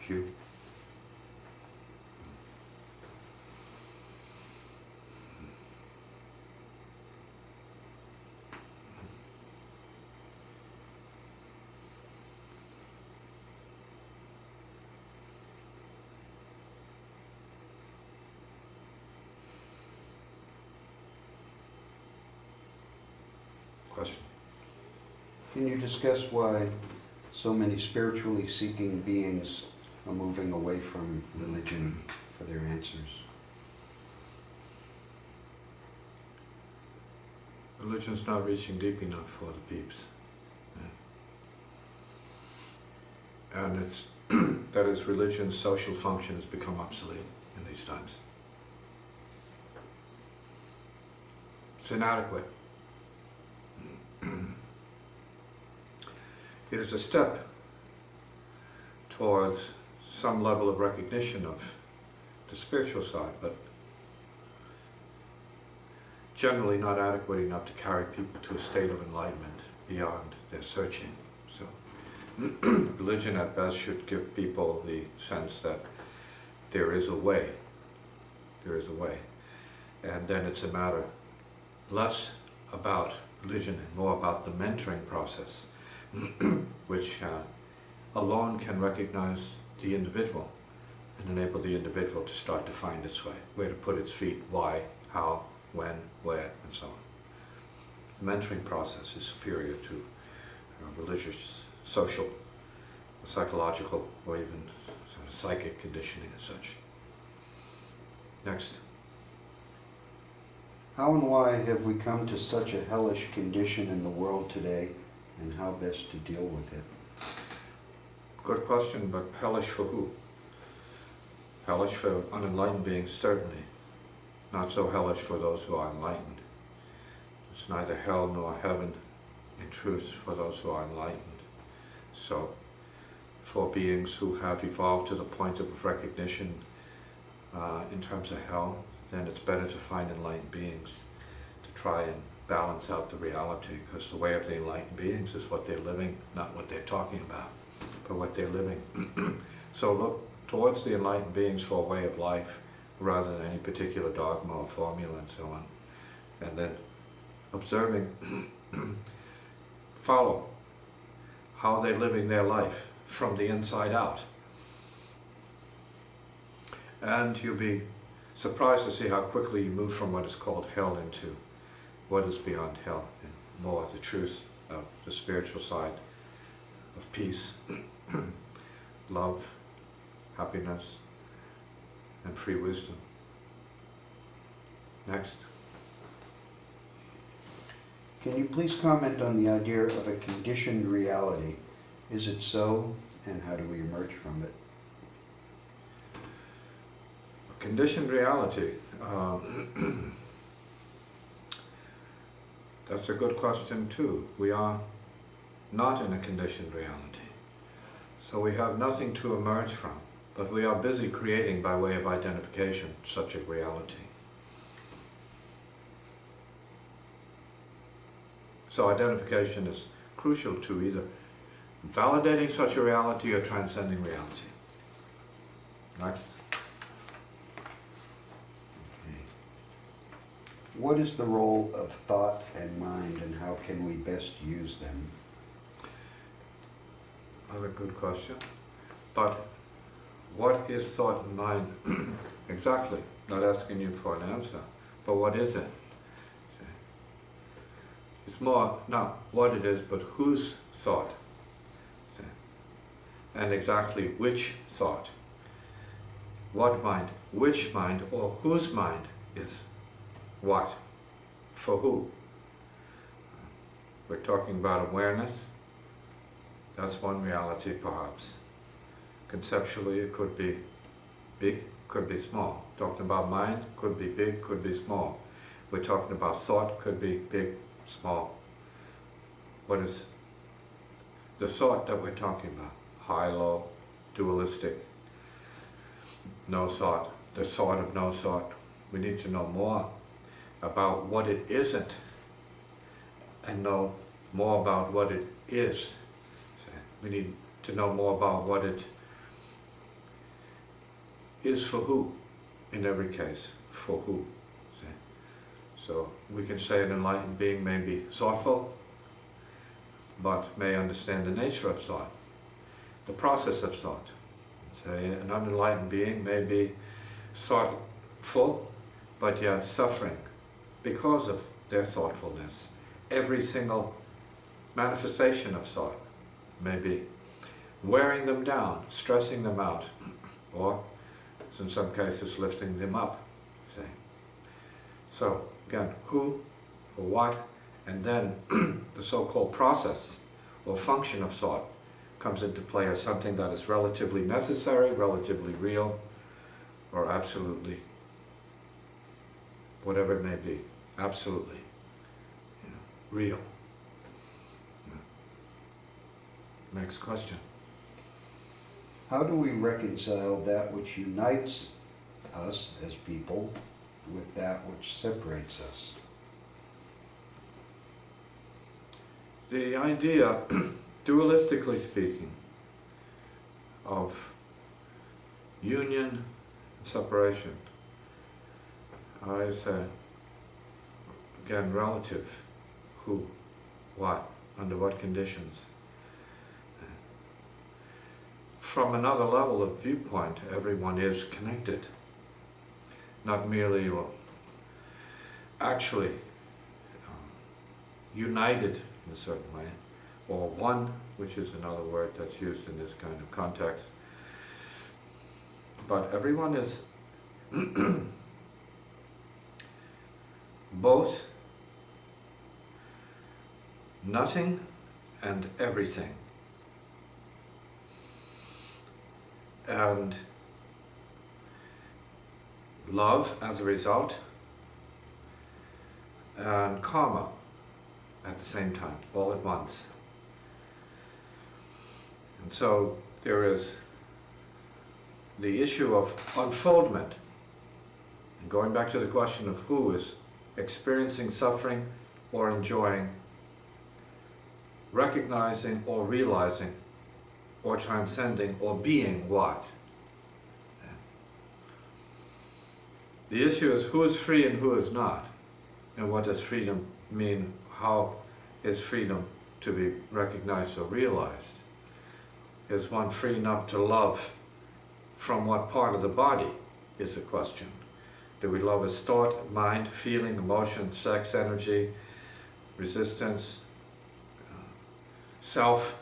Q. Question. Can you discuss why so many spiritually seeking beings are moving away from religion for their answers? Religion's not reaching deep enough for the peeps. Yeah. And it's that is, religion's social function has become obsolete in these times. It's inadequate. It is a step towards some level of recognition of the spiritual side, but generally not adequate enough to carry people to a state of enlightenment beyond their searching. So religion at best should give people the sense that there is a way. There is a way. And then it's a matter less about religion and more about the mentoring process, which alone can recognize the individual and enable the individual to start to find its way, where to put its feet, why, how, when, where, and so on. The mentoring process is superior to religious, social, psychological, or even sort of psychic conditioning as such. Next. How and why have we come to such a hellish condition in the world today, and how best to deal with it? Good question, but hellish for who? Hellish for unenlightened beings, certainly. Not so hellish for those who are enlightened. It's neither hell nor heaven in truth for those who are enlightened. So, for beings who have evolved to the point of recognition in terms of hell, then it's better to find enlightened beings to try and balance out the reality, because the way of the enlightened beings is what they're living, not what they're talking about, but what they're living. So look towards the enlightened beings for a way of life rather than any particular dogma or formula and so on. And then observing, follow how they're living their life from the inside out. And you'll be surprised to see how quickly you move from what is called hell into what is beyond hell, and more of the truth of the spiritual side of peace, love, happiness, and free wisdom. Next. Can you please comment on the idea of a conditioned reality? Is it so, and how do we emerge from it? Conditioned reality. That's a good question too. We are not in a conditioned reality. So we have nothing to emerge from, but we are busy creating by way of identification such a reality. So identification is crucial to either validating such a reality or transcending reality. Next. What is the role of thought and mind, and how can we best use them? Another good question. But what is thought and mind? Exactly. Not asking you for an answer, but what is it? It's more not what it is, but whose thought. And exactly which thought. What mind, which mind, or whose mind is what? For who? We're talking about awareness. That's one reality, perhaps. Conceptually, it could be big, could be small. Talking about mind, could be big, could be small. We're talking about thought, could be big, small. What is the thought that we're talking about? High, low, dualistic, no thought, the thought of no thought. We need to know more about what it isn't and know more about what it is. We need to know more about what it is for who, in every case, for who. See? So we can say an enlightened being may be thoughtful, but may understand the nature of thought, the process of thought. Say an unenlightened being may be thoughtful, but yet suffering because of their thoughtfulness. Every single manifestation of thought may be wearing them down, stressing them out, or in some cases lifting them up. See? So again, who or what, and then the so-called process or function of thought comes into play as something that is relatively necessary, relatively real, or absolutely, whatever it may be, absolutely real. Next question. How do we reconcile that which unites us as people with that which separates us? The idea, dualistically speaking, of union, separation, I say, again, relative, who, what, under what conditions. From another level of viewpoint, everyone is connected. Not merely, well, actually united in a certain way, or one, which is another word that's used in this kind of context. But everyone is both nothing and everything. And love as a result, and karma at the same time, all at once. And so there is the issue of unfoldment. And going back to the question of who is experiencing suffering or enjoying, recognizing or realizing, or transcending, or being what? The issue is who is free and who is not. And what does freedom mean? How is freedom to be recognized or realized? Is one free enough to love from what part of the body is a question. Do we love as thought, mind, feeling, emotion, sex, energy, resistance, self,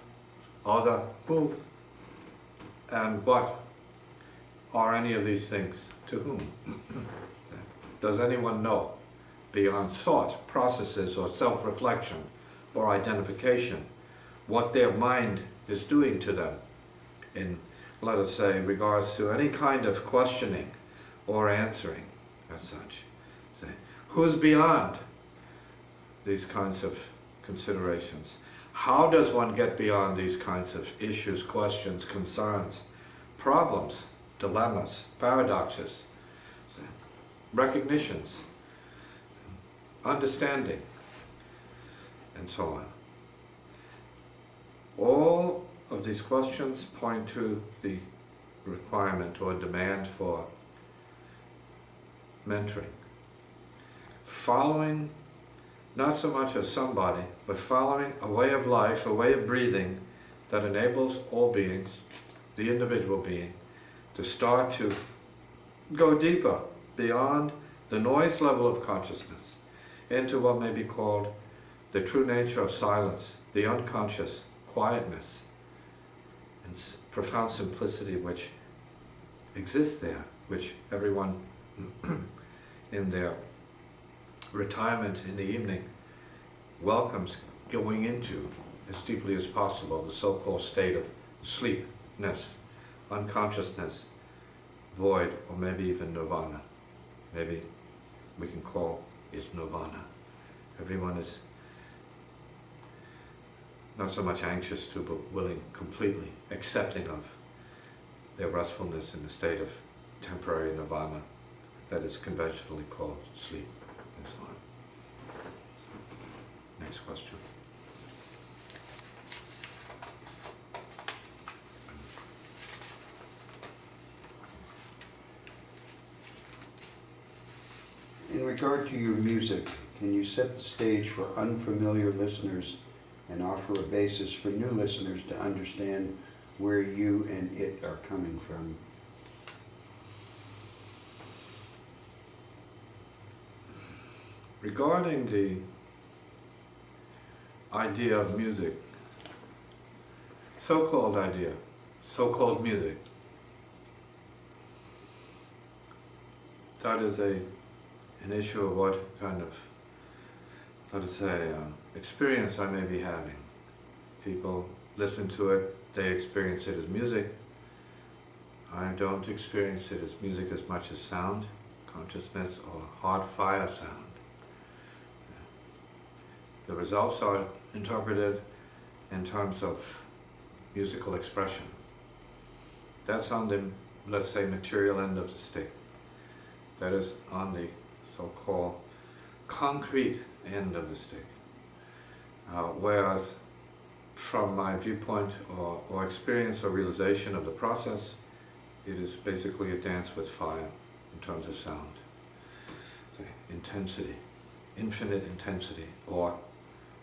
other, who, and what are any of these things to whom? Does anyone know, beyond thought, processes, or self-reflection, or identification, what their mind is doing to them in, let us say, regards to any kind of questioning or answering as such? Say, who's beyond these kinds of considerations? How does one get beyond these kinds of issues, questions, concerns, problems, dilemmas, paradoxes, recognitions, understanding, and so on? All of these questions point to the requirement or demand for mentoring. Following not so much as somebody, but following a way of life, a way of breathing that enables all beings, the individual being, to start to go deeper beyond the noise level of consciousness into what may be called the true nature of silence, the unconscious quietness and profound simplicity which exists there, which everyone in their retirement in the evening welcomes going into as deeply as possible, the so-called state of sleepness, unconsciousness, void, or maybe even nirvana. Maybe we can call it nirvana. Everyone is not so much anxious to, but willing, completely accepting of their restfulness in the state of temporary nirvana that is conventionally called sleep, and so on. Next question. In regard to your music, can you set the stage for unfamiliar listeners and offer a basis for new listeners to understand where you and it are coming from? Regarding the idea of music, so-called idea, so-called music, that is an issue of what kind of, let us say, experience I may be having. People listen to it, they experience it as music. I don't experience it as music as much as sound, consciousness, or hard fire sound. The results are interpreted in terms of musical expression. That's on the, let's say, material end of the stick. That is on the so-called concrete end of the stick. Whereas from my viewpoint or experience or realization of the process, it is basically a dance with fire in terms of sound. So, intensity, infinite intensity, or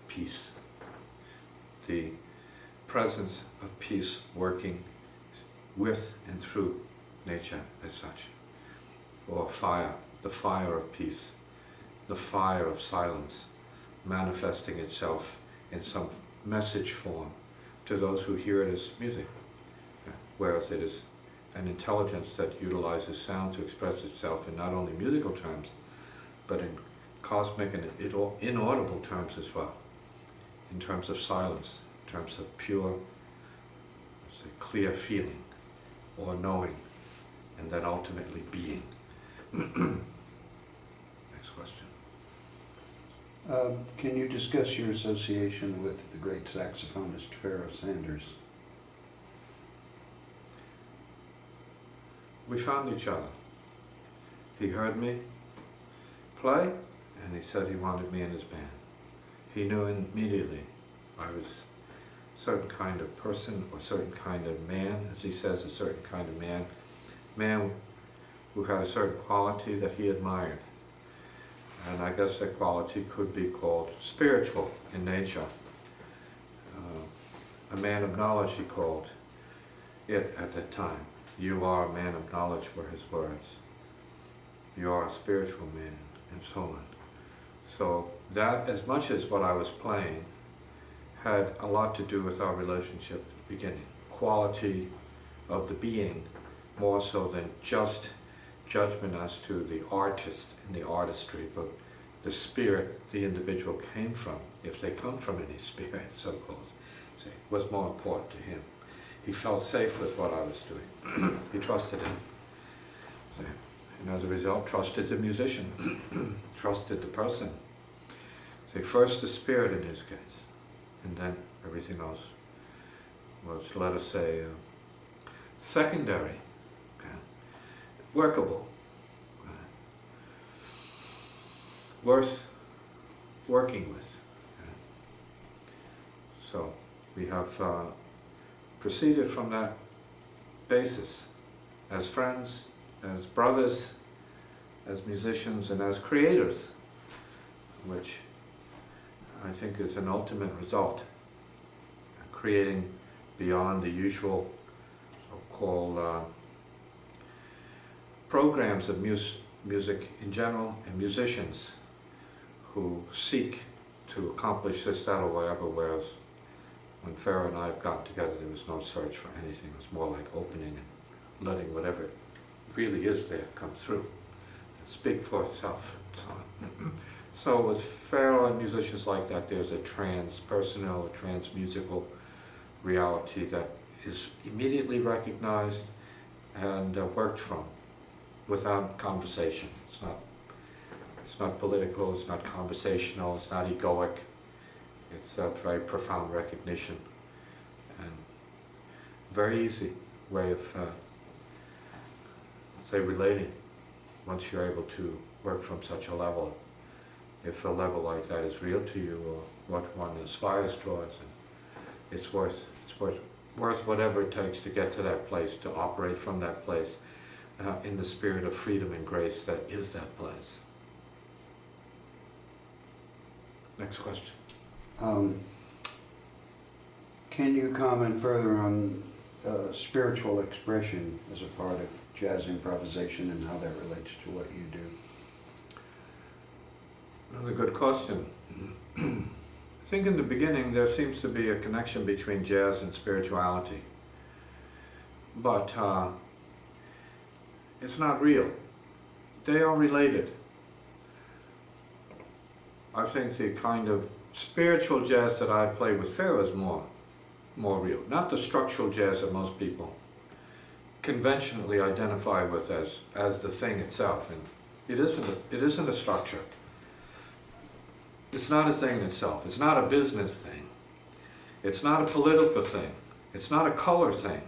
peace. The presence of peace working with and through nature as such. Or fire, the fire of peace, the fire of silence, manifesting itself in some message form to those who hear it as music. Whereas it is an intelligence that utilizes sound to express itself in not only musical terms, but in cosmic and inaudible terms as well. In terms of silence, in terms of pure, say, clear feeling or knowing, and then ultimately being. Next question. Can you discuss your association with the great saxophonist Pharoah Sanders? We found each other. He heard me play, and he said he wanted me in his band. He knew immediately I was a certain kind of person, or certain kind of man, as he says, a certain kind of man who had a certain quality that he admired. And I guess that quality could be called spiritual in nature. A man of knowledge, he called it at that time. You are a man of knowledge, were his words. You are a spiritual man, and so on. So that, as much as what I was playing, had a lot to do with our relationship at the beginning. Quality of the being, more so than just judgment as to the artist and the artistry, but the spirit the individual came from, if they come from any spirit, so-called, was more important to him. He felt safe with what I was doing. He trusted him. And as a result, trusted the musician, trusted the person. First the spirit in his case, and then everything else was, let us say, secondary, workable, worth working with. So we have proceeded from that basis as friends, as brothers, as musicians, and as creators, which I think is an ultimate result. Creating beyond the usual so-called programs of music in general, and musicians who seek to accomplish this, that, or whatever, whereas when Pharoah and I got together, there was no search for anything. It was more like opening and letting whatever really is there come through and speak for itself. So with Pharoah and musicians like that, there's a trans-personal, a trans-musical reality that is immediately recognized and worked from without conversation. It's not political, it's not conversational, it's not egoic. It's a very profound recognition and very easy way of, say, relating once you're able to work from such a level. If a level like that is real to you, or what one aspires towards, and it's worth whatever it takes to get to that place, to operate from that place in the spirit of freedom and grace that is that place. Next question. Can you comment further on spiritual expression as a part of jazz improvisation and how that relates to what you do? Another good question. I think in the beginning there seems to be a connection between jazz and spirituality, but it's not real. They are related. I think the kind of spiritual jazz that I play with Pharoah is more real, not the structural jazz that most people conventionally identify with as the thing itself. And it isn't a structure. It's not a thing in itself. It's not a business thing. It's not a political thing. It's not a color thing.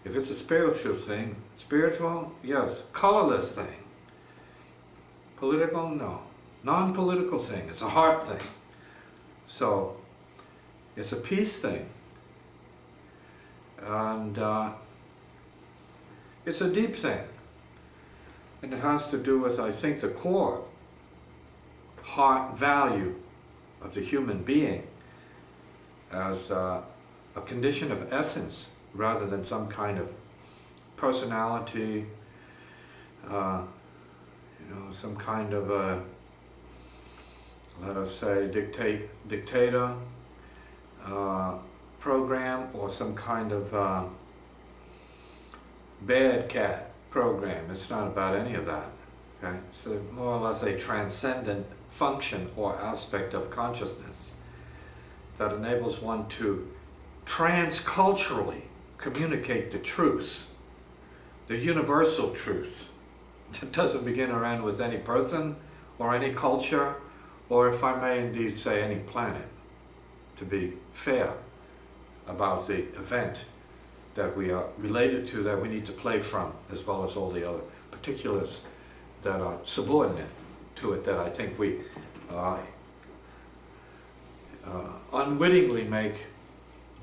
If it's a spiritual thing, spiritual, yes. Colorless thing. Political, no. Non-political thing. It's a heart thing. So, it's a peace thing. And it's a deep thing. And it has to do with, I think, the core heart value of the human being as a condition of essence rather than some kind of personality, some kind of a, let us say, dictator program, or some kind of bad cat program. It's not about any of that. Okay? It's more or less a transcendent function or aspect of consciousness that enables one to transculturally communicate the truth, the universal truth. It doesn't begin or end with any person or any culture, or, if I may indeed say, any planet, to be fair about the event that we are related to, that we need to play from, as well as all the other particulars that are subordinate to it, that I think we unwittingly make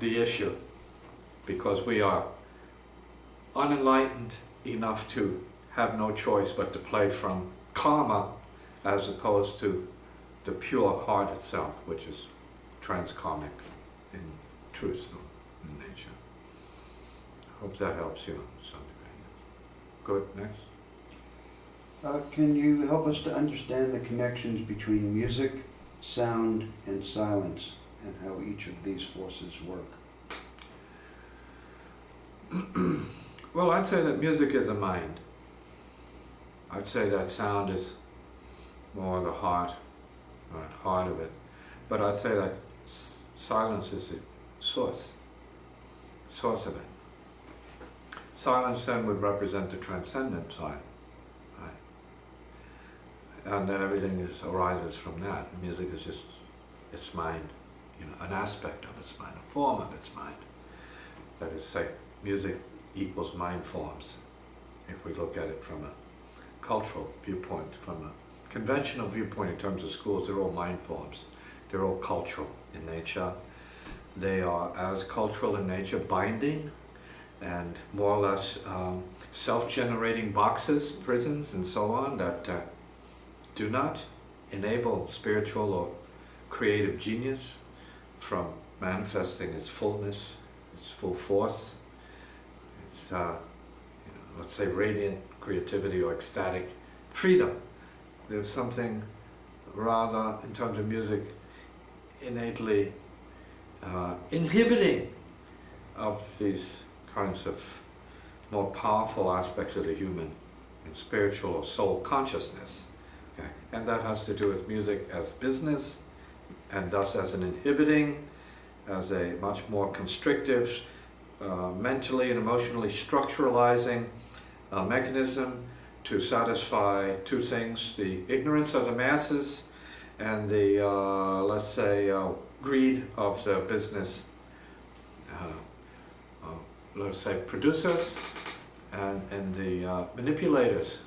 the issue, because we are unenlightened enough to have no choice but to play from karma as opposed to the pure heart itself, which is transkarmic in truth, in nature. Hope that helps you to some degree. Good, next. Can you help us to understand the connections between music, sound, and silence, and how each of these forces work? Well, I'd say that music is the mind. I'd say that sound is more the heart of it. But I'd say that silence is the source of it. Silence then would represent the transcendent side, right? And then everything arises from that. Music is just its mind, an aspect of its mind, a form of its mind. That is, say, music equals mind forms. If we look at it from a cultural viewpoint, from a conventional viewpoint in terms of schools, they're all mind forms. They're all cultural in nature. They are as cultural in nature, binding, and more or less self-generating boxes, prisons, and so on, that do not enable spiritual or creative genius from manifesting its fullness, its full force, its, let's say, radiant creativity or ecstatic freedom. There's something rather, in terms of music, innately inhibiting of these kinds of more powerful aspects of the human and spiritual or soul consciousness. Okay? And that has to do with music as business, and thus as an inhibiting, as a much more constrictive, mentally and emotionally structuralizing mechanism to satisfy two things: the ignorance of the masses and the, let's say, greed of the business, let's say, producers and the manipulators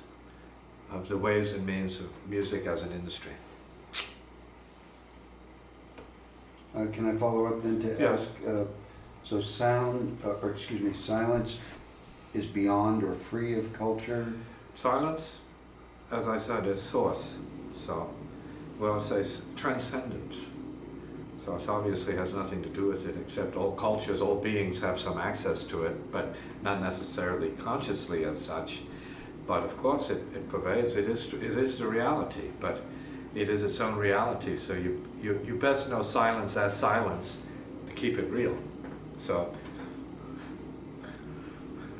of the ways and means of music as an industry. Can I follow up then to Yes. ask, so silence is beyond or free of culture? Silence, as I said, is source. So Well, it says transcendence. So it obviously has nothing to do with it, except all cultures, all beings have some access to it, but not necessarily consciously as such. But of course it pervades, it is the reality, but it is its own reality. So you best know silence as silence to keep it real. So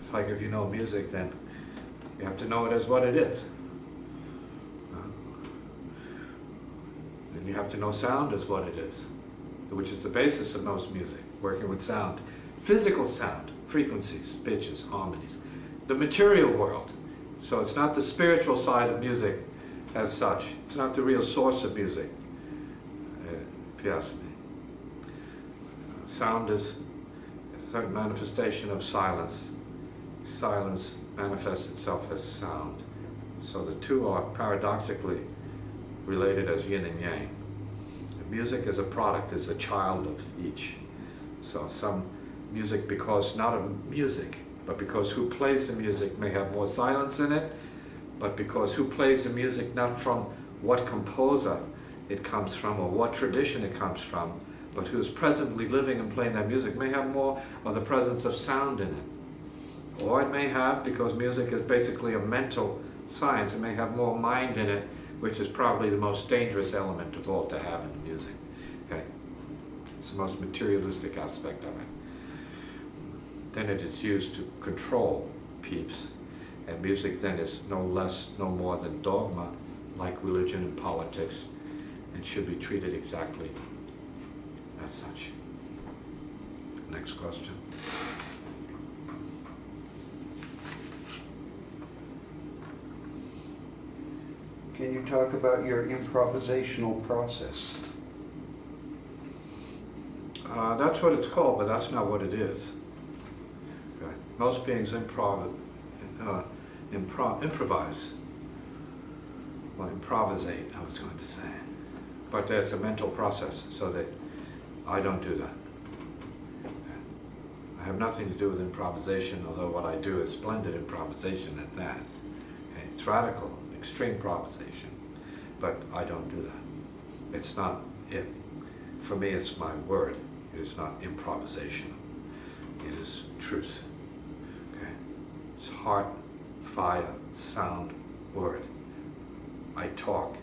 it's like if you know music, then you have to know it as what it is. And you have to know sound as what it is, which is the basis of most music, working with sound. Physical sound, frequencies, pitches, harmonies. The material world. So it's not the spiritual side of music as such. It's not the real source of music, if you ask me. Sound is a certain manifestation of silence. Silence manifests itself as sound. So the two are paradoxically related as yin and yang. Music as a product is a child of each. So some music, because not of music, but because who plays the music may have more silence in it, but because who plays the music not from what composer it comes from or what tradition it comes from, but who's presently living and playing that music may have more of the presence of sound in it. Or it may have, because music is basically a mental science, it may have more mind in it, which is probably the most dangerous element of all to have in music. Okay? It's the most materialistic aspect of it. Then it is used to control peeps. And music then is no less, no more than dogma, like religion and politics, and should be treated exactly as such. Next question. Can you talk about your improvisational process? That's what it's called, but that's not what it is. Okay. Most beings improvise. Well, improvisate, I was going to say. But it's a mental process, so that I don't do that. I have nothing to do with improvisation, although what I do is splendid improvisation at that. Okay. It's radical, extreme improvisation, but I don't do that. It's not it. For me, it's my word. It is not improvisation. It is truth. Okay? It's heart, fire, sound, word. I talk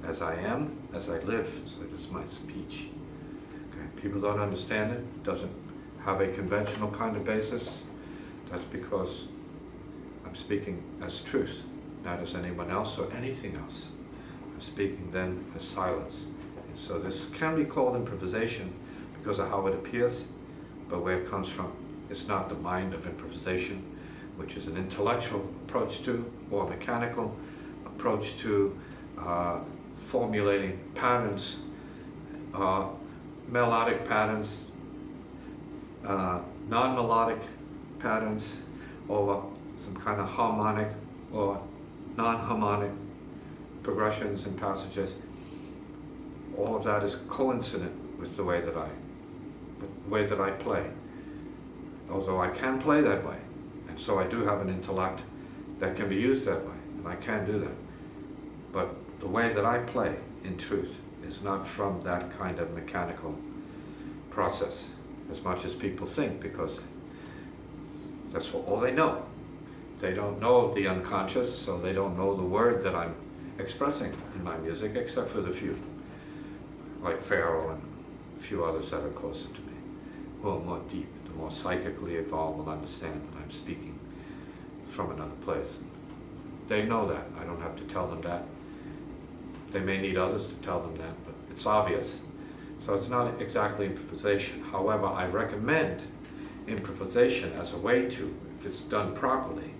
as I am, as I live, so it is my speech. Okay? People don't understand it. It doesn't have a conventional kind of basis. That's because I'm speaking as truth, not as anyone else or anything else. I'm speaking then as silence. And so this can be called improvisation because of how it appears, but where it comes from. It's not the mind of improvisation, which is an intellectual approach to, or mechanical approach to formulating patterns, melodic patterns, non-melodic patterns, or some kind of harmonic or non-harmonic progressions and passages. All of that is coincident with the way that I play. Although I can play that way, and so I do have an intellect that can be used that way, and I can do that. But the way that I play, in truth, is not from that kind of mechanical process, as much as people think, because that's all they know. They don't know the unconscious, so they don't know the word that I'm expressing in my music, except for the few, like Pharoah and a few others that are closer to me, who are more deep, the more psychically evolved will understand that I'm speaking from another place. They know that. I don't have to tell them that. They may need others to tell them that, but it's obvious. So it's not exactly improvisation. However, I recommend improvisation as a way to, if it's done properly,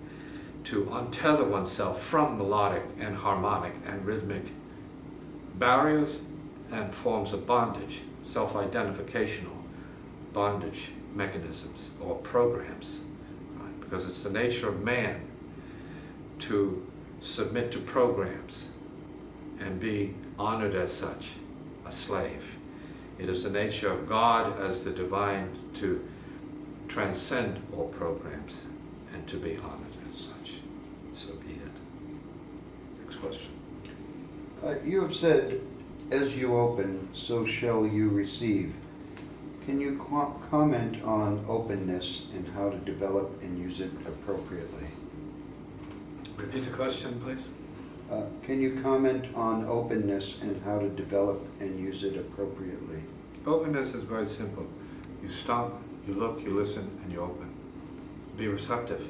to untether oneself from melodic and harmonic and rhythmic barriers and forms of bondage, self-identificational bondage mechanisms or programs, right? Because it's the nature of man to submit to programs and be honored as such, a slave. It is the nature of God as the divine to transcend all programs and to be honored as such. So be it. Next question. You have said As you open, so shall you receive. Can you comment on openness and how to develop and use it appropriately? Repeat the question, please. Can you comment on openness and how to develop and use it appropriately? Openness is very simple. You stop, you look, you listen, and you open. Be receptive.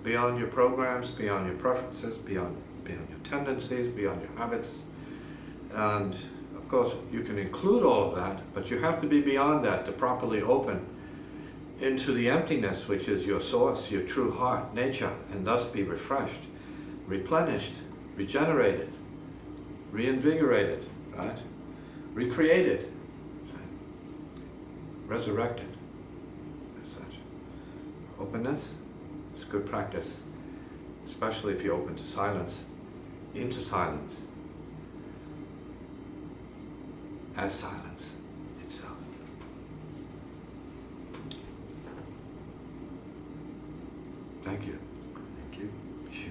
Beyond your programs, beyond your preferences, beyond your tendencies, beyond your habits. And of course, you can include all of that, but you have to be beyond that to properly open into the emptiness, which is your source, your true heart, nature, and thus be refreshed, replenished, regenerated, reinvigorated, right? Recreated, resurrected, as such. Openness is good practice, especially if you open to silence, into silence, as silence itself. Thank you. Thank you. Sure.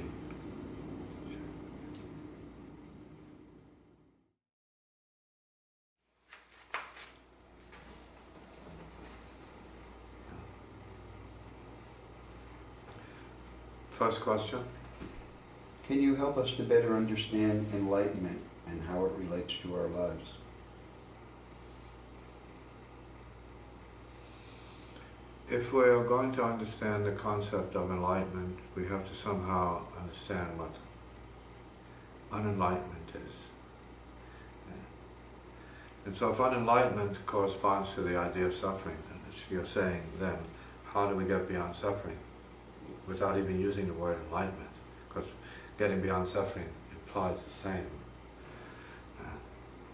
First question. Can you help us to better understand enlightenment and how it relates to our lives? If we are going to understand the concept of enlightenment, we have to somehow understand what unenlightenment is. And so if unenlightenment corresponds to the idea of suffering, then you're saying then, how do we get beyond suffering? Without even using the word enlightenment, because getting beyond suffering implies the same.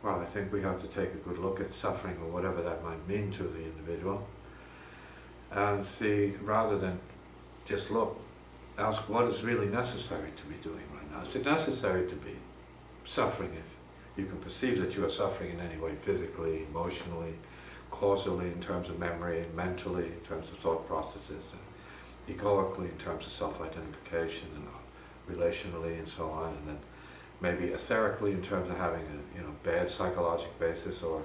Well, I think we have to take a good look at suffering, or whatever that might mean to the individual, and see, rather than just look, ask what is really necessary to be doing right now. Is it necessary to be suffering if you can perceive that you are suffering in any way, physically, emotionally, causally, in terms of memory, mentally, in terms of thought processes, egoically, in terms of self-identification, and relationally, and so on, and then maybe etherically, in terms of having a bad psychological basis, or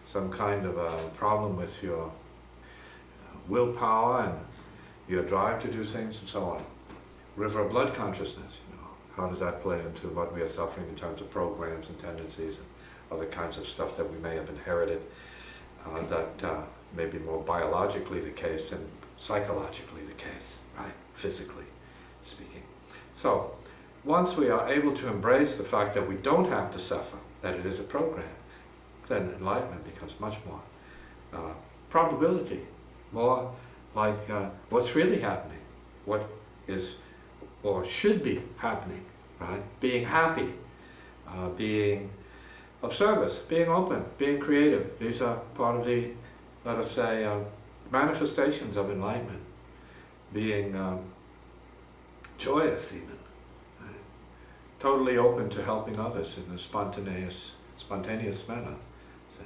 some kind of a problem with your willpower and your drive to do things, and so on. River of blood consciousness, how does that play into what we are suffering in terms of programs and tendencies and other kinds of stuff that we may have inherited that may be more biologically the case than psychologically the case, right? Physically speaking. So, once we are able to embrace the fact that we don't have to suffer, that it is a program, then enlightenment becomes much more probability, more like what's really happening, what is or should be happening, right? Being happy, being of service, being open, being creative. These are part of the, let us say, manifestations of enlightenment. Being joyous even, right? Totally open to helping others in a spontaneous manner, say,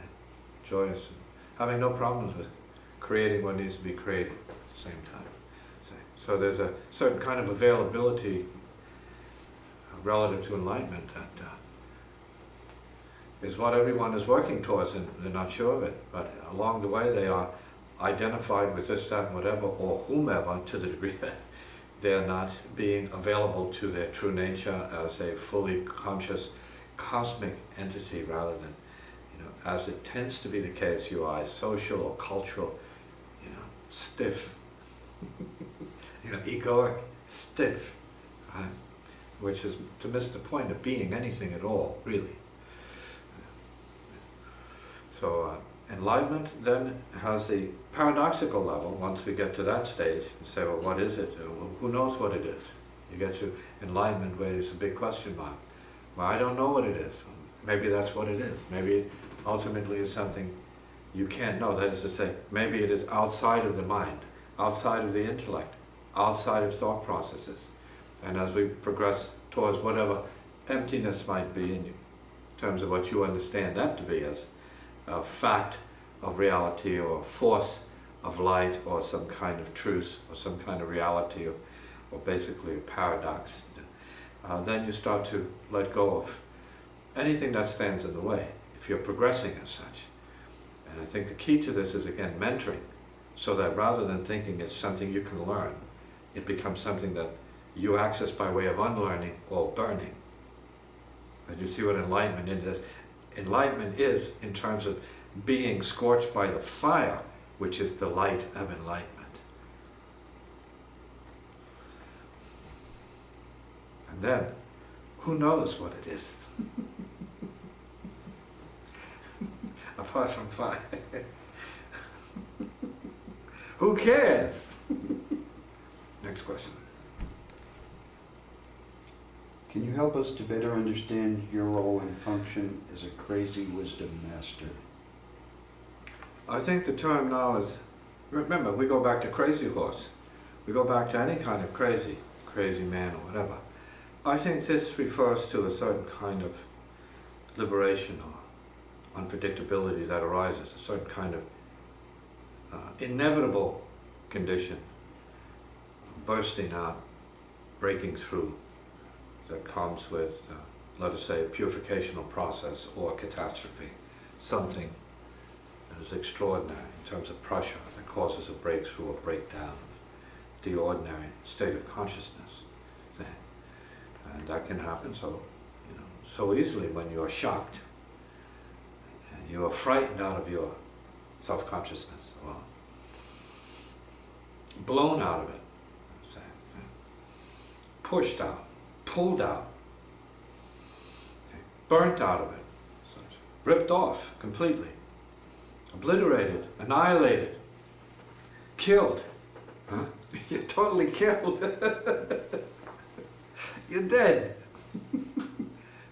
joyous, and having no problems with creating what needs to be created at the same time. So there's a certain kind of availability relative to enlightenment that is what everyone is working towards, and they're not sure of it, but along the way they are identified with this, that, and whatever, or whomever, to the degree that they're not being available to their true nature as a fully conscious cosmic entity, rather than, as it tends to be the case, you are a social or cultural, stiff, egoic, stiff, right? Which is to miss the point of being anything at all, really. So enlightenment then has the paradoxical level. Once we get to that stage, you say, well, what is it? Well, who knows what it is? You get to enlightenment where it's a big question mark. Well, I don't know what it is. Maybe that's what it is. Maybe it ultimately is something you can't know. That is to say, maybe it is outside of the mind, outside of the intellect, outside of thought processes. And as we progress towards whatever emptiness might be in terms of what you understand that to be as a fact of reality, or force of light, or some kind of truth, or some kind of reality, or basically a paradox, then you start to let go of anything that stands in the way. if you're progressing as such. And I think the key to this is, again, mentoring, so that rather than thinking it's something you can learn, it becomes something that you access by way of unlearning or burning. And you see what enlightenment is. Enlightenment is in terms of being scorched by the fire, which is the light of enlightenment. And then, who knows what it is? Apart from fire. Who cares? Next question. Can you help us to better understand your role and function as a crazy wisdom master? I think the term now is, remember, we go back to crazy horse. We go back to any kind of crazy man or whatever. I think this refers to a certain kind of liberation or unpredictability that arises, a certain kind of inevitable condition, bursting out, breaking through, that comes with, let us say, a purificational process or catastrophe, something that is extraordinary in terms of pressure that causes a breakthrough or breakdown of the ordinary state of consciousness. And that can happen so easily when you are shocked and you are frightened out of your self-consciousness, or blown out of it, say, pushed out, pulled out, burnt out of it, ripped off completely, obliterated, annihilated, killed. Huh? You're totally killed. You're dead.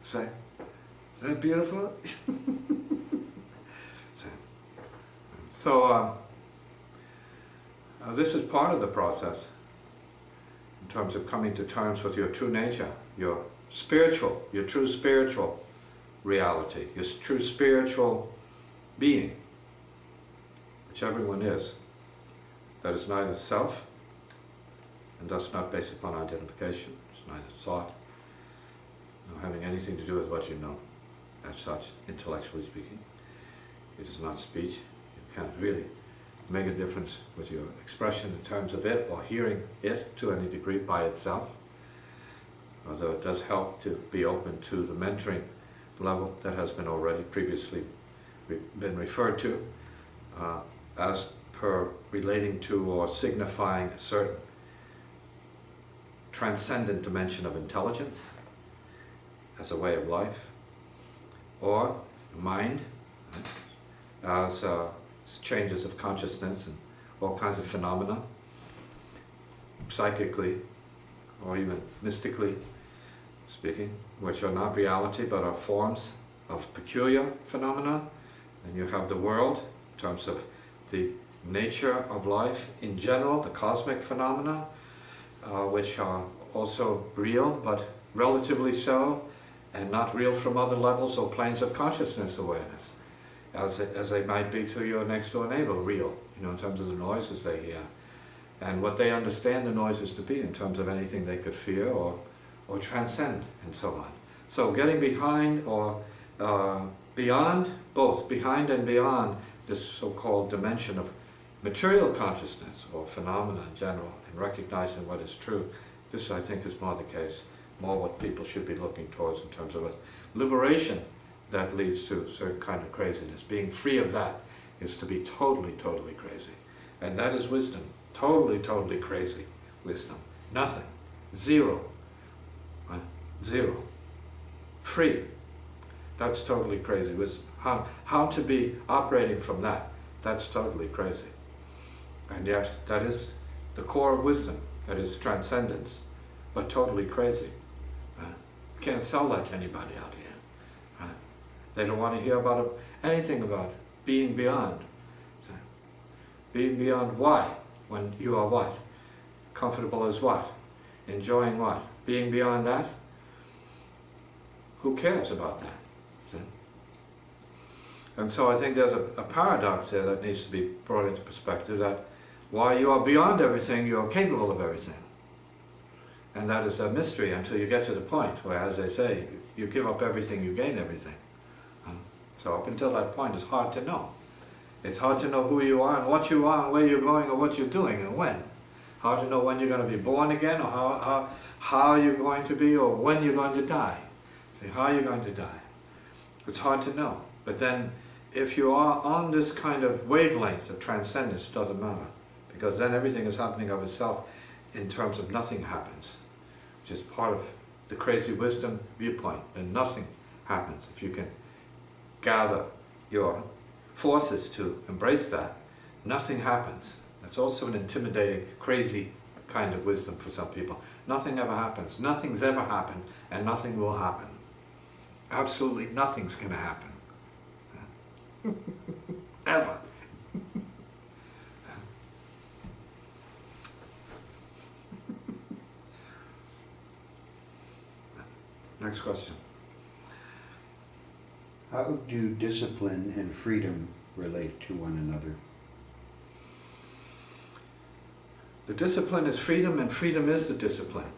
Say, is that beautiful? So this is part of the process in terms of coming to terms with your true nature, your true spiritual reality, your true spiritual being, which everyone is, that is neither self and thus not based upon identification. It's neither thought, nor having anything to do with what you know, as such, intellectually speaking. It is not speech. You can't really make a difference with your expression in terms of it or hearing it to any degree by itself, although it does help to be open to the mentoring level that has been already previously been referred to as per relating to or signifying a certain transcendent dimension of intelligence as a way of life, or mind as changes of consciousness and all kinds of phenomena, psychically or even mystically speaking, which are not reality but are forms of peculiar phenomena. And you have the world in terms of the nature of life in general, the cosmic phenomena, which are also real but relatively so, and not real from other levels or planes of consciousness awareness, as they might be to your next door neighbor, real, in terms of the noises they hear, and what they understand the noises to be in terms of anything they could fear or transcend, and so on. So getting behind or beyond, both behind and beyond this so-called dimension of material consciousness or phenomena in general, and recognizing what is true, this I think is more the case, more what people should be looking towards in terms of a liberation that leads to a certain kind of craziness. Being free of that is to be totally, totally crazy. And that is wisdom. Totally, totally crazy wisdom. Nothing. Zero. Zero. Free. That's totally crazy wisdom. How to be operating from that, that's totally crazy. And yet, that is the core of wisdom. That is transcendence, but totally crazy. Can't sell that to anybody out here. They don't want to hear about anything about being beyond. Being beyond why? When you are what? Comfortable as what? Enjoying what? Being beyond that? Who cares about that? And so I think there's a paradox there that needs to be brought into perspective, that while you are beyond everything, you are capable of everything. And that is a mystery until you get to the point where, as they say, you give up everything, you gain everything. So up until that point, it's hard to know. It's hard to know who you are and what you are and where you're going or what you're doing and when. Hard to know when you're going to be born again or how you're going to be or when you're going to die. See, how you're going to die. It's hard to know. But then if you are on this kind of wavelength of transcendence, it doesn't matter. Because then everything is happening of itself in terms of nothing happens, which is part of the crazy wisdom viewpoint. And nothing happens. If you can gather your forces to embrace that, nothing happens. That's also an intimidating, crazy kind of wisdom for some people. Nothing ever happens. Nothing's ever happened, and nothing will happen. Absolutely nothing's going to happen. Ever. Next question. How do discipline and freedom relate to one another? The discipline is freedom, and freedom is the discipline.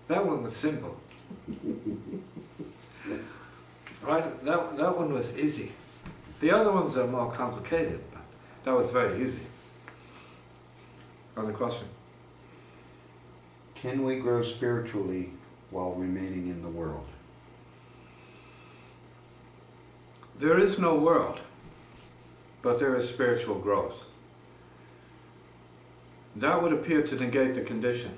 That one was simple. Right? That one was easy. The other ones are more complicated, but that was very easy. Other question? Can we grow spiritually while remaining in the world? There is no world, but there is spiritual growth. That would appear to negate the condition,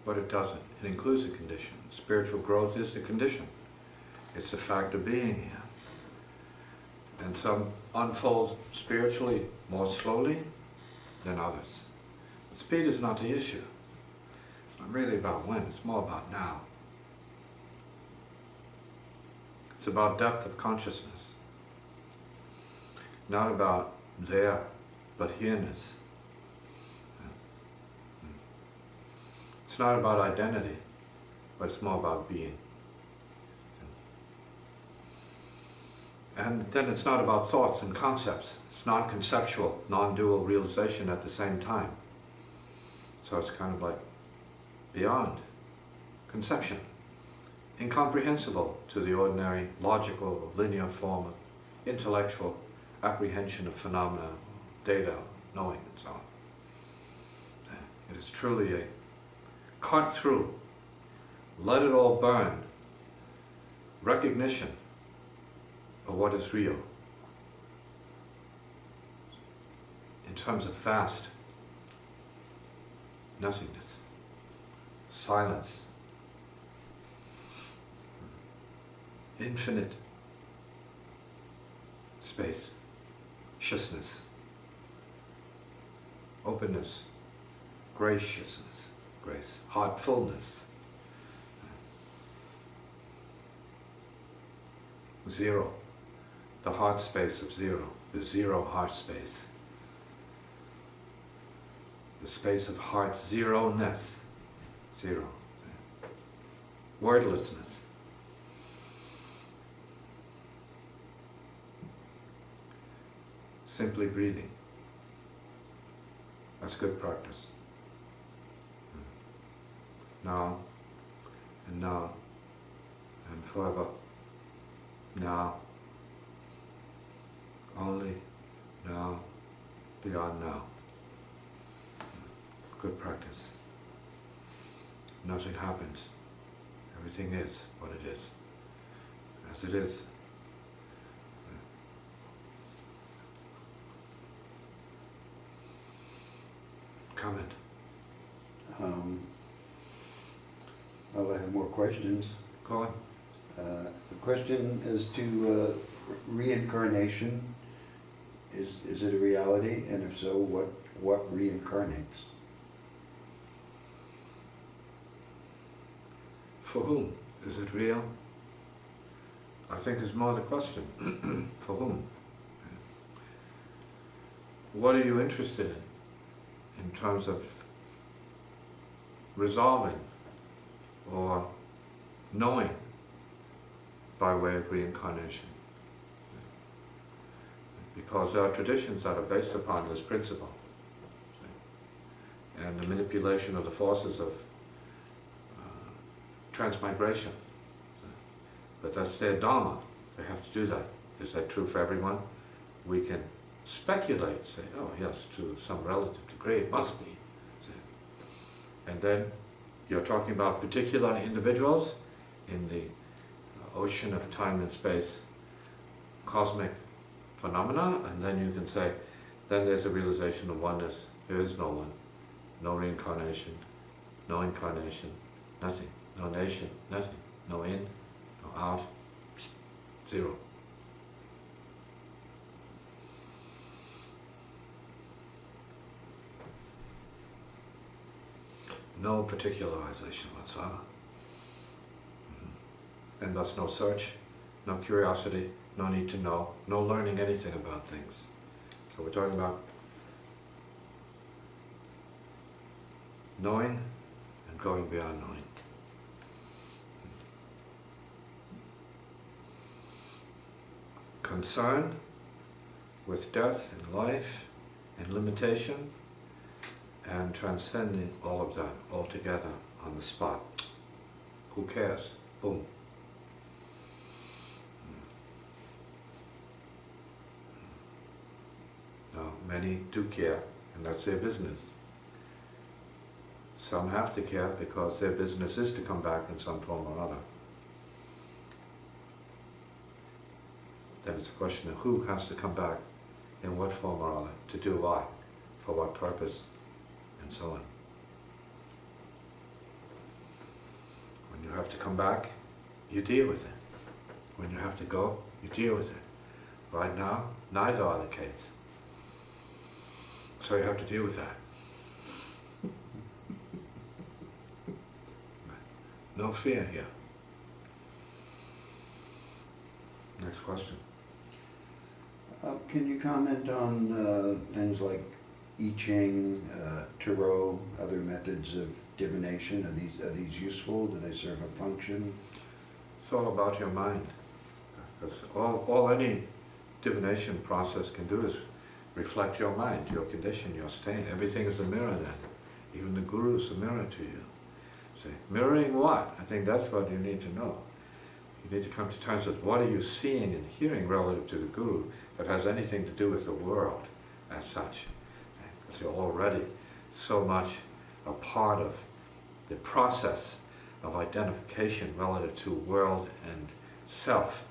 but it doesn't. It includes the condition. Spiritual growth is the condition. It's the fact of being here. And some unfold spiritually more slowly than others. But speed is not the issue. It's not really about when, it's more about now. It's about depth of consciousness. Not about there, but here-ness. It's not about identity, but it's more about being. And then it's not about thoughts and concepts. It's non-conceptual, non-dual realization at the same time. So it's kind of like beyond conception, incomprehensible to the ordinary, logical, linear form of intellectual apprehension of phenomena, data, knowing, and so on. It is truly a cut through, let it all burn, recognition of what is real. In terms of vast nothingness, silence, infinite space, spaciousness, openness, graciousness, grace, heartfulness, zero, the heart space of zero, the zero heart space, the space of heart's zero-ness, zero, wordlessness. Simply breathing. That's good practice. Now, and now, and forever. Now, only now, beyond now. Good practice. Nothing happens. Everything is what it is, as it is. Comment. Well, I have more questions. Go on. The question is to reincarnation. Is it a reality? And if so, what reincarnates? For whom? Is it real? I think is more the question. For whom? What are you interested in terms of resolving or knowing by way of reincarnation? because there are traditions that are based upon this principle. And the manipulation of the forces of transmigration. But that's their dharma. They have to do that. Is that true for everyone? We can speculate, say, oh yes, to some relative degree it must be. And then you're talking about particular individuals in the ocean of time and space, cosmic phenomena, and then you can say, then there's a realization of oneness. There is no one, no reincarnation, no incarnation, nothing, no nation, nothing, no in, no out, zero. No particularization whatsoever. And thus no search, no curiosity, no need to know, no learning anything about things. So we're talking about knowing and going beyond knowing. Concern with death and life and limitation, and transcending all of that altogether on the spot. Who cares? Boom. Now, many do care, and that's their business. Some have to care because their business is to come back in some form or other. Then it's a question of who has to come back, in what form or other, to do what, for what purpose, and so on. When you have to come back, you deal with it. When you have to go, you deal with it. Right now, neither are the case. So you have to deal with that. No fear here. Next question. Can you comment on things like I Ching, Tarot, other methods of divination? Are these useful? Do they serve a function? It's all about your mind. Because all any divination process can do is reflect your mind, your condition, your state. Everything is a mirror then. Even the guru is a mirror to you. See, mirroring what? I think that's what you need to know. You need to come to terms with what are you seeing and hearing relative to the guru that has anything to do with the world as such. Because you're already so much a part of the process of identification relative to world and self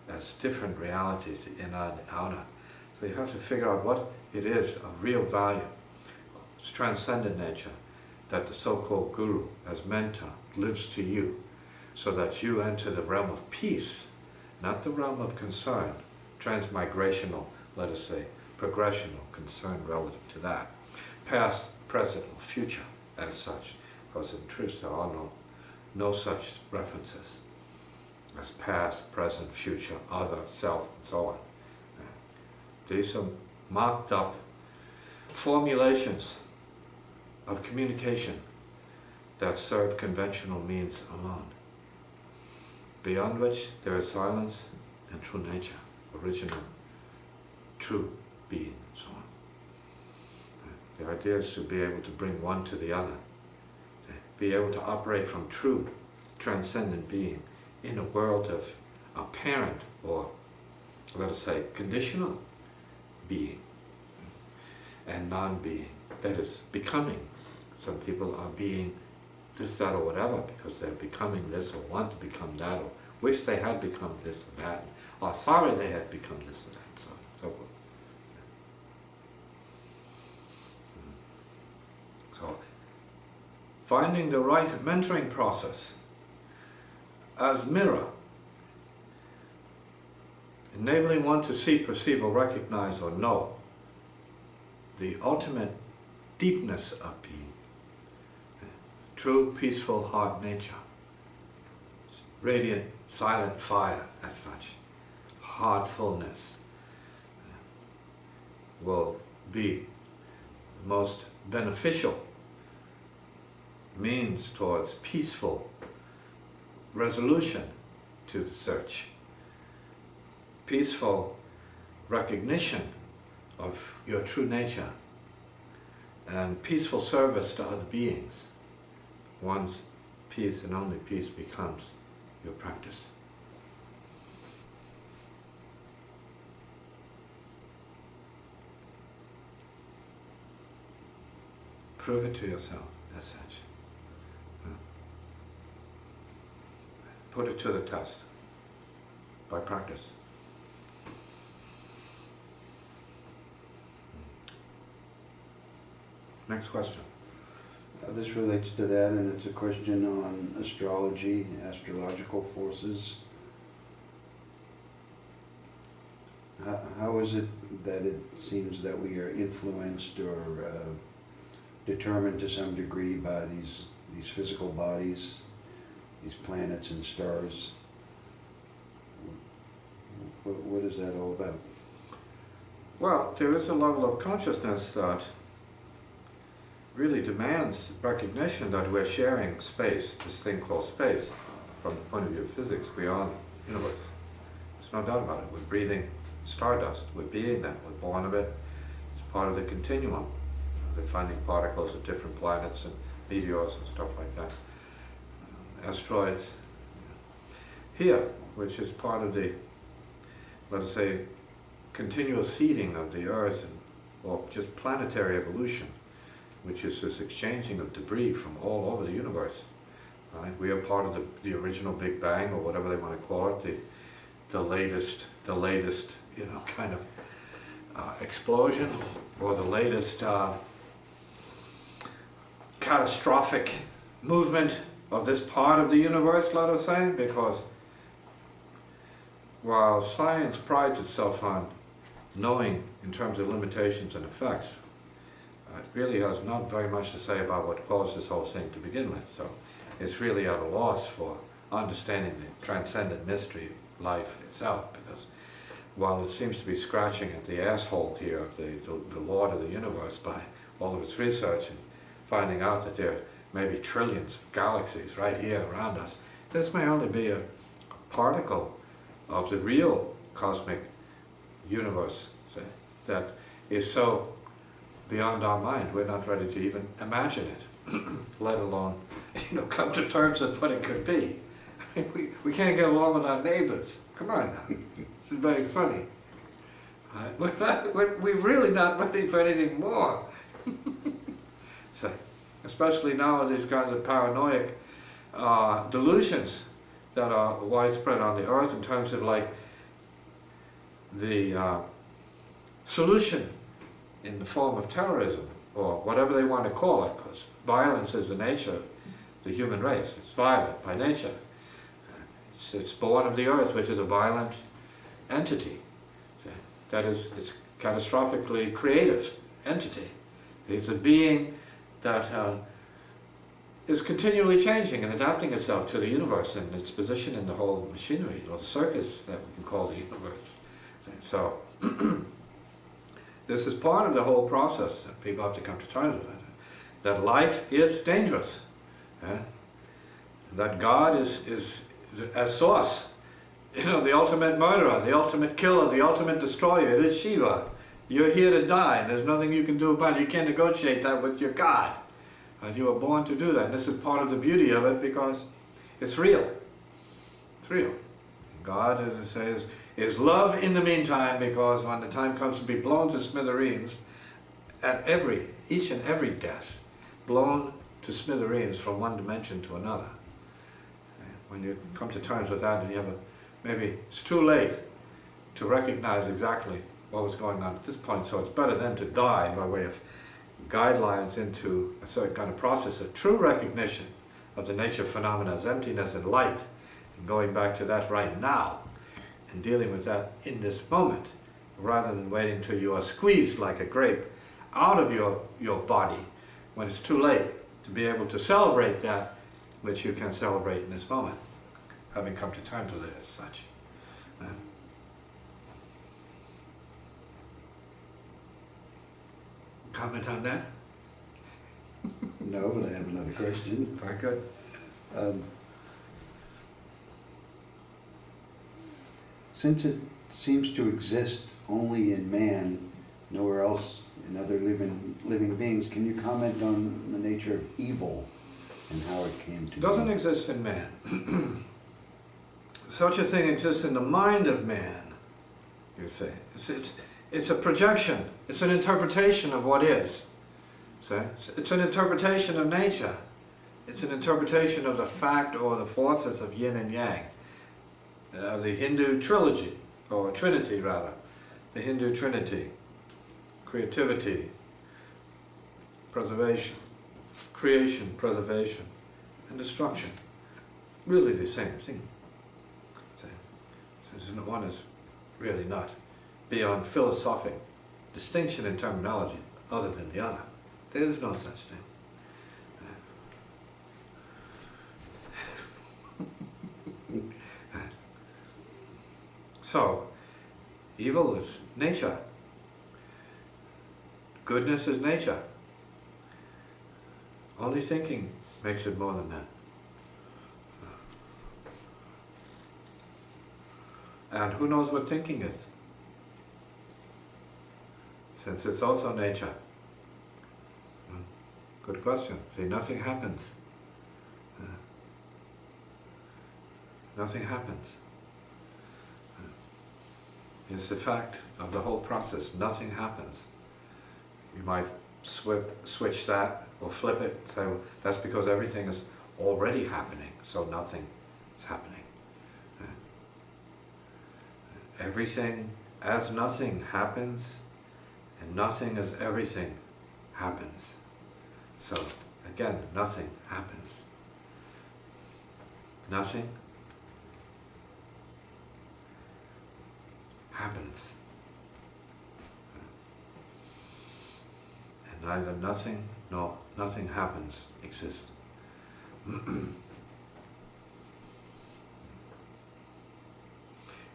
as different realities, the inner and the outer. So you have to figure out what it is of real value. It's transcendent nature that the so-called guru as mentor lives to you, so that you enter the realm of peace, not the realm of concern, transmigrational, let us say, progressional concern relative to that. Past, present, or future as such, because in truth there are no such references as past, present, future, other, self, and so on. These are marked up formulations of communication that serve conventional means alone, beyond which there is silence and true nature, original, true being, and so on. The idea is to be able to bring one to the other, be able to operate from true, transcendent being in a world of apparent, or let us say, conditional being and non-being, that is, becoming. Some people are being this, that, or whatever because they're becoming this or want to become that, or wish they had become this or that, or sorry they had become this or that, so forth. So, finding the right mentoring process as mirror, enabling one to see, perceive, or recognize, or know the ultimate deepness of being, true, peaceful heart nature, radiant, silent fire as such, heartfulness will be the most beneficial means towards peaceful resolution to the search. Peaceful recognition of your true nature and peaceful service to other beings, one's peace and only peace becomes your practice. Prove it to yourself as such. Put it to the test by practice. Next question. This relates to that, and it's a question on astrology, astrological forces. How is it that it seems that we are influenced or determined to some degree by these physical bodies, these planets and stars? What is that all about? Well, there is a level of consciousness that really demands recognition that we're sharing space, this thing called space, from the point of view of physics beyond the universe. There's no doubt about it. We're breathing stardust, we're being that, we're born of it. It's part of the continuum. They're finding particles of different planets and meteors and stuff like that. Asteroids here, which is part of the, let us say, continuous seeding of the Earth, or just planetary evolution, which is this exchanging of debris from all over the universe. Right? We are part of the original Big Bang, or whatever they want to call it, the latest, kind of explosion, or the latest catastrophic movement of this part of the universe, let us say, because while science prides itself on knowing in terms of limitations and effects, it really has not very much to say about what caused this whole thing to begin with. So it's really at a loss for understanding the transcendent mystery of life itself, because while it seems to be scratching at the asshole here of the Lord of the universe by all of its research and finding out that there may be trillions of galaxies right here around us, this may only be a particle of the real cosmic universe, say, that is so beyond our mind, we're not ready to even imagine it, let alone, come to terms with what it could be. we can't get along with our neighbors. Come on now. This is very funny. We're really not ready for anything more. So, especially now with these kinds of paranoid delusions that are widespread on the earth in terms of like the solution in the form of terrorism, or whatever they want to call it, because violence is the nature of the human race. It's violent by nature. It's born of the earth, which is a violent entity. That is, it's catastrophically creative entity. It's a being that is continually changing and adapting itself to the universe and its position in the whole machinery, or the circus that we can call the universe. So, this is part of the whole process that people have to come to terms with, that life is dangerous, that God is as source, the ultimate murderer, the ultimate killer, the ultimate destroyer. It is Shiva. You're here to die, and there's nothing you can do about it. You can't negotiate that with your God. You were born to do that. And this is part of the beauty of it, because it's real. It's real. God, as it says, is love in the meantime, because when the time comes to be blown to smithereens, at each and every death, blown to smithereens from one dimension to another. When you come to terms with that, and you have maybe it's too late to recognize exactly what was going on at this point, so it's better then to die by way of guidelines into a certain kind of process of true recognition of the nature of phenomena as emptiness and light, and going back to that right now, and dealing with that in this moment, rather than waiting until you are squeezed like a grape out of your body, when it's too late to be able to celebrate that which you can celebrate in this moment, having come to terms with it as such. Comment on that? No, but I have another question. Very good. Since it seems to exist only in man, nowhere else in other living beings. Can you comment on the nature of evil and how it came to be? It doesn't exist in man. Such a thing exists in the mind of man, you see. It's a projection. It's an interpretation of what is. See? It's an interpretation of nature. It's an interpretation of the fact or the forces of yin and yang. The Hindu trilogy, or trinity rather. The Hindu trinity. Creativity, preservation, creation, preservation, and destruction. Really the same thing. So one is really not beyond philosophic distinction in terminology other than the other. There is no such thing. So, evil is nature. Goodness is nature. Only thinking makes it more than that. And who knows what thinking is? Since it's also nature. Good question. See, nothing happens. Nothing happens. It's the fact of the whole process. Nothing happens. You might switch that or flip it and say, well, that's because everything is already happening, so nothing is happening. Everything as nothing happens, and nothing as everything happens. So, again, nothing happens. Nothing happens. And neither nothing nor nothing happens exist.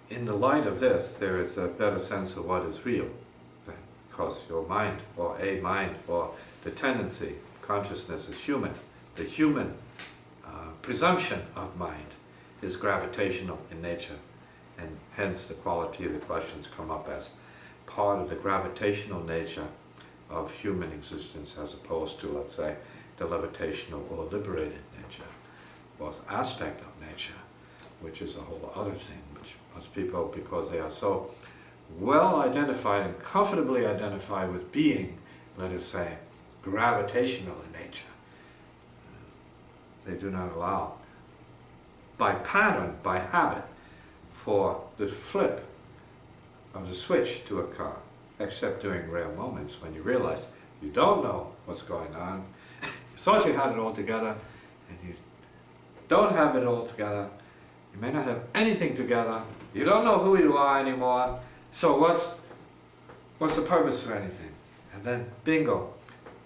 In the light of this, there is a better sense of what is real. Because your mind, or a mind, or the tendency, consciousness is human. The human presumption of mind is gravitational in nature, and hence the quality of the questions come up as part of the gravitational nature of human existence, as opposed to, let's say, the levitational or liberated nature, or aspect of nature, which is a whole other thing, which most people, because they are so well identified and comfortably identified with being, let us say, gravitational in nature, they do not allow, by pattern, by habit, for the flip of the switch to occur, except during rare moments when you realize you don't know what's going on. You thought you had it all together, and you don't have it all together. You may not have anything together. You don't know who you are anymore. So what's the purpose of anything? And then, bingo,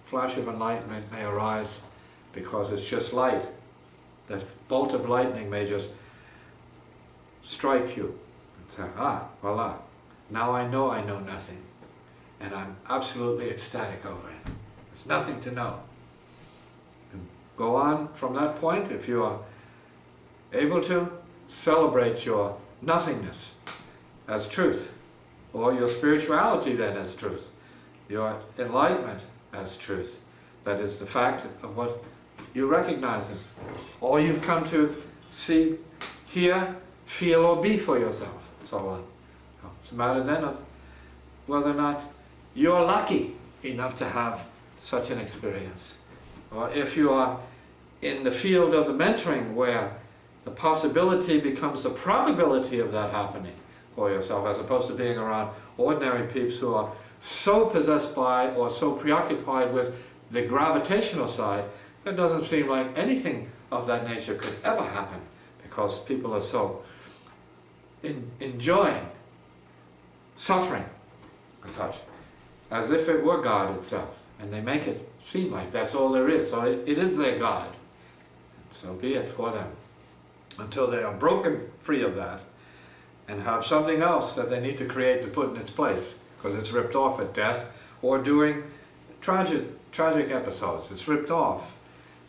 flash of enlightenment may arise because it's just light. That bolt of lightning may just strike you and say, voila, now I know nothing. And I'm absolutely ecstatic over it. There's nothing to know. And go on from that point, if you are able to, celebrate your nothingness as truth, or your spirituality then as truth, your enlightenment as truth. That is the fact of what you recognize in, or you've come to see, hear, feel, or be for yourself, so on. It's a matter then of whether or not you're lucky enough to have such an experience, or if you are in the field of the mentoring where the possibility becomes the probability of that happening for yourself, as opposed to being around ordinary peeps who are so possessed by or so preoccupied with the gravitational side, it doesn't seem like anything of that nature could ever happen, because people are so enjoying suffering and such, as if it were God itself, and they make it seem like that's all there is, so it is their God. So be it for them, until they are broken free of that and have something else that they need to create to put in its place, because it's ripped off at death or during tragic episodes. It's ripped off.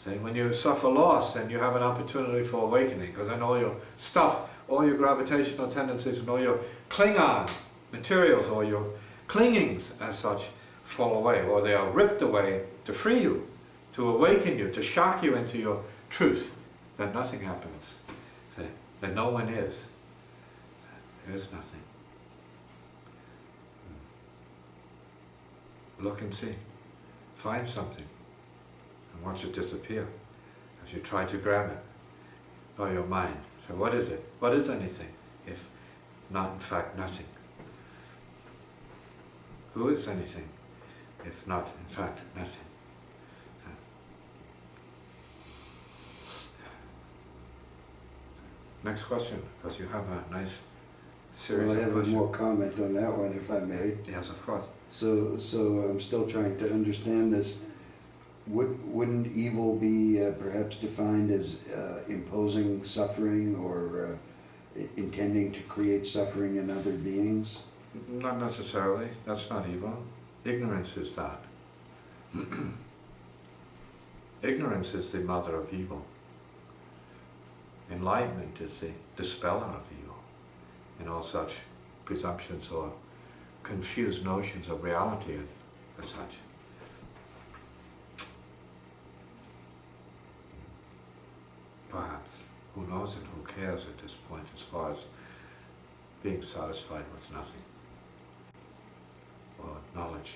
See, when you suffer loss, then you have an opportunity for awakening, because then all your stuff, all your gravitational tendencies and all your Klingon materials or your clingings as such fall away, or they are ripped away to free you, to awaken you, to shock you into your truth, then nothing happens. That no one is. There is nothing. Look and see. Find something and watch it disappear as you try to grab it by your mind. So what is it? What is anything if not in fact nothing? Who is anything if not in fact nothing? Next question, because you have a nice series Well, I of have a questions. more comment on that one, if I may. Yes, of course. So I'm still trying to understand this. Wouldn't evil be perhaps defined as imposing suffering or intending to create suffering in other beings? Not necessarily. That's not evil. Ignorance is that. Ignorance is the mother of evil. Enlightenment is the dispeller of evil and all such presumptions or confused notions of reality as such. Perhaps. Who knows and who cares at this point as far as being satisfied with nothing or knowledge.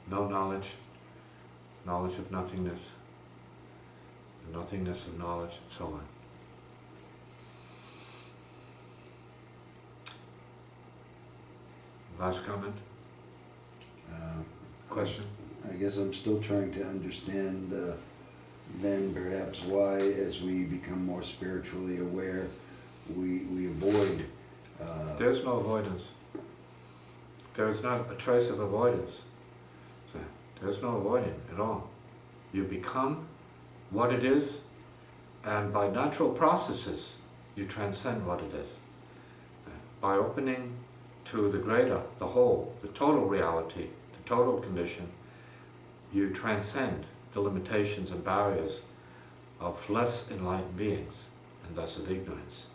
No knowledge, knowledge of nothingness, the nothingness of knowledge, and so on. Last comment? Question? I guess I'm still trying to understand then perhaps why, as we become more spiritually aware, we avoid... There's no avoidance. There is not a trace of avoidance. So there's no avoiding at all. You become what it is, and by natural processes, you transcend what it is. By opening to the greater, the whole, the total reality, the total condition, you transcend the limitations and barriers of less enlightened beings, and thus of ignorance.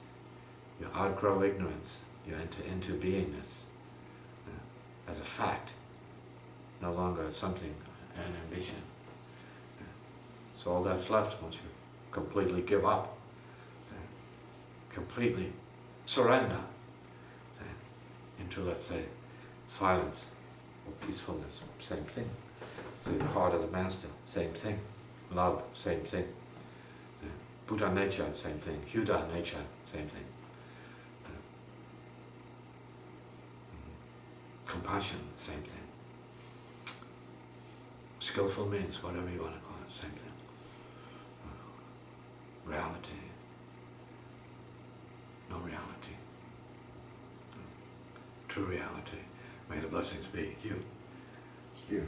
You outgrow ignorance, you enter into beingness as a fact, no longer as something, an ambition. So all that's left once you completely give up, completely surrender into, let's say, silence or peacefulness, same thing. Say the heart of the master, same thing. Love, same thing. Buddha nature, same thing. Huda nature, same thing. Compassion, same thing. Skillful means, whatever you want to call it, same thing. Reality. No reality. True reality. May the blessings be you. You.